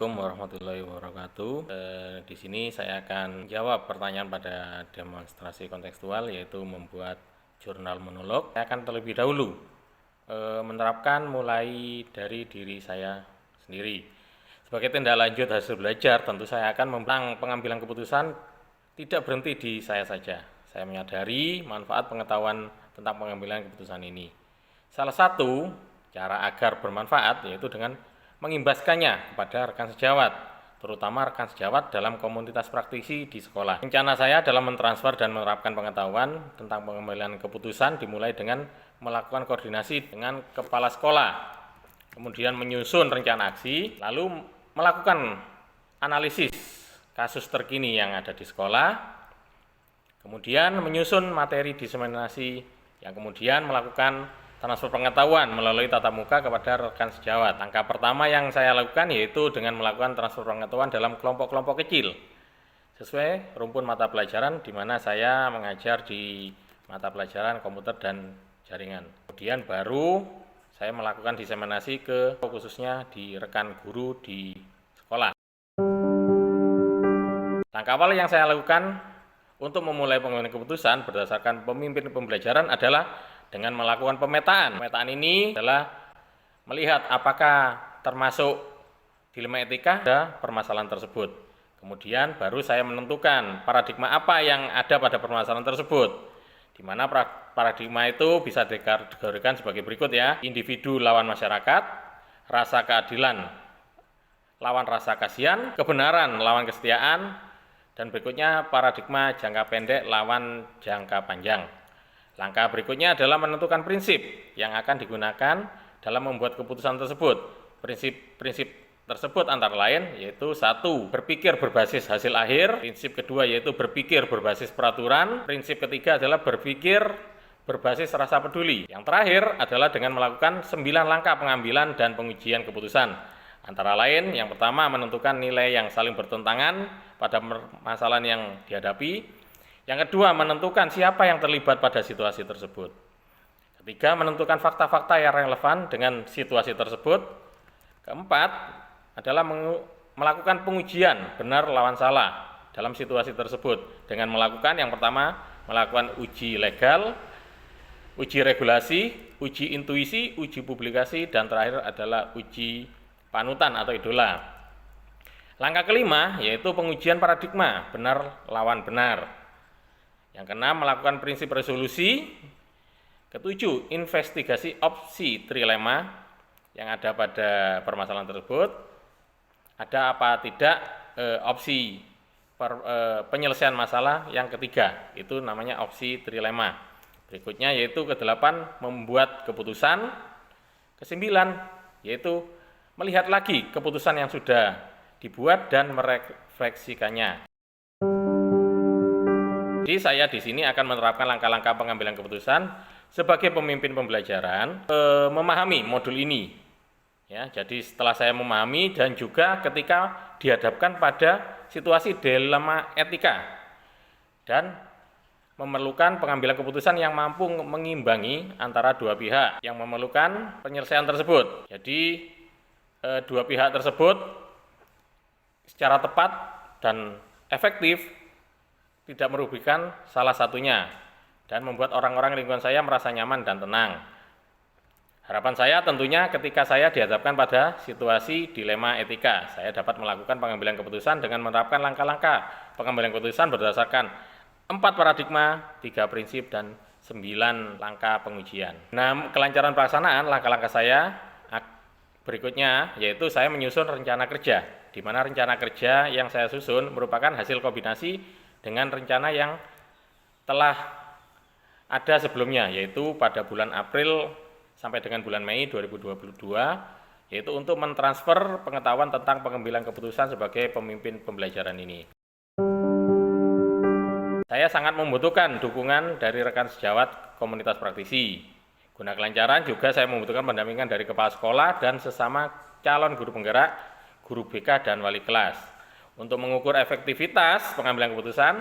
Assalamualaikum warahmatullahi wabarakatuh. Di sini saya akan jawab pertanyaan pada demonstrasi kontekstual, yaitu membuat jurnal monolog. Saya akan terlebih dahulu menerapkan mulai dari diri saya sendiri. Sebagai tindak lanjut hasil belajar, tentu saya akan pengambilan keputusan tidak berhenti di saya saja. Saya menyadari manfaat pengetahuan tentang pengambilan keputusan ini. Salah satu cara agar bermanfaat yaitu dengan mengimbaskannya kepada rekan sejawat, terutama rekan sejawat dalam komunitas praktisi di sekolah. Rencana saya dalam mentransfer dan menerapkan pengetahuan tentang pengambilan keputusan dimulai dengan melakukan koordinasi dengan kepala sekolah, kemudian menyusun rencana aksi, lalu melakukan analisis kasus terkini yang ada di sekolah, kemudian menyusun materi diseminasi yang kemudian melakukan transfer pengetahuan melalui tatap muka kepada rekan sejawat. Langkah pertama yang saya lakukan yaitu dengan melakukan transfer pengetahuan dalam kelompok-kelompok kecil sesuai rumpun mata pelajaran di mana saya mengajar di mata pelajaran komputer dan jaringan. Kemudian baru saya melakukan diseminasi ke khususnya di rekan guru di sekolah. Langkah awal yang saya lakukan untuk memulai pengambilan keputusan berdasarkan pemimpin pembelajaran adalah dengan melakukan pemetaan. Pemetaan ini adalah melihat apakah termasuk dilema etika pada permasalahan tersebut. Kemudian baru saya menentukan paradigma apa yang ada pada permasalahan tersebut. Di mana paradigma itu bisa dikategorikan sebagai berikut ya. Individu lawan masyarakat, rasa keadilan lawan rasa kasihan, kebenaran lawan kesetiaan, dan berikutnya paradigma jangka pendek lawan jangka panjang. Langkah berikutnya adalah menentukan prinsip yang akan digunakan dalam membuat keputusan tersebut. Prinsip-prinsip tersebut antara lain yaitu 1. Berpikir berbasis hasil akhir. Prinsip kedua yaitu berpikir berbasis peraturan. Prinsip ketiga adalah berpikir berbasis rasa peduli. Yang terakhir adalah dengan melakukan 9 langkah pengambilan dan pengujian keputusan. Antara lain, yang pertama menentukan nilai yang saling bertentangan pada permasalahan yang dihadapi. Yang kedua, menentukan siapa yang terlibat pada situasi tersebut. Ketiga, menentukan fakta-fakta yang relevan dengan situasi tersebut. Keempat, adalah melakukan pengujian benar lawan salah dalam situasi tersebut. Dengan melakukan yang pertama, melakukan uji legal, uji regulasi, uji intuisi, uji publikasi, dan terakhir adalah uji panutan atau idola. Langkah kelima, yaitu pengujian paradigma benar lawan benar. Yang keenam, melakukan prinsip resolusi. Ketujuh, investigasi opsi trilema yang ada pada permasalahan tersebut. Ada apa tidak opsi penyelesaian masalah yang ketiga, itu namanya opsi trilema. Berikutnya yaitu kedelapan, membuat keputusan. Kesembilan, yaitu melihat lagi keputusan yang sudah dibuat dan merefleksikannya. Jadi saya di sini akan menerapkan langkah-langkah pengambilan keputusan sebagai pemimpin pembelajaran, memahami modul ini. Ya, jadi setelah saya memahami dan juga ketika dihadapkan pada situasi dilema etika dan memerlukan pengambilan keputusan yang mampu mengimbangi antara dua pihak yang memerlukan penyelesaian tersebut. Jadi dua pihak tersebut secara tepat dan efektif tidak merugikan salah satunya dan membuat orang-orang lingkungan saya merasa nyaman dan tenang. Harapan saya tentunya ketika saya dihadapkan pada situasi dilema etika, saya dapat melakukan pengambilan keputusan dengan menerapkan langkah-langkah pengambilan keputusan berdasarkan 4 paradigma, 3 prinsip, dan 9 langkah pengujian. Nah, kelancaran pelaksanaan langkah-langkah saya berikutnya yaitu saya menyusun rencana kerja, di mana rencana kerja yang saya susun merupakan hasil kombinasi dengan rencana yang telah ada sebelumnya, yaitu pada bulan April sampai dengan bulan Mei 2022, yaitu untuk mentransfer pengetahuan tentang pengambilan keputusan sebagai pemimpin pembelajaran ini. Saya sangat membutuhkan dukungan dari rekan sejawat komunitas praktisi. Guna kelancaran juga saya membutuhkan pendampingan dari kepala sekolah dan sesama calon guru penggerak, guru BK, dan wali kelas. Untuk mengukur efektivitas pengambilan keputusan,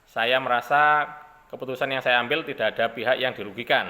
saya merasa keputusan yang saya ambil tidak ada pihak yang dirugikan.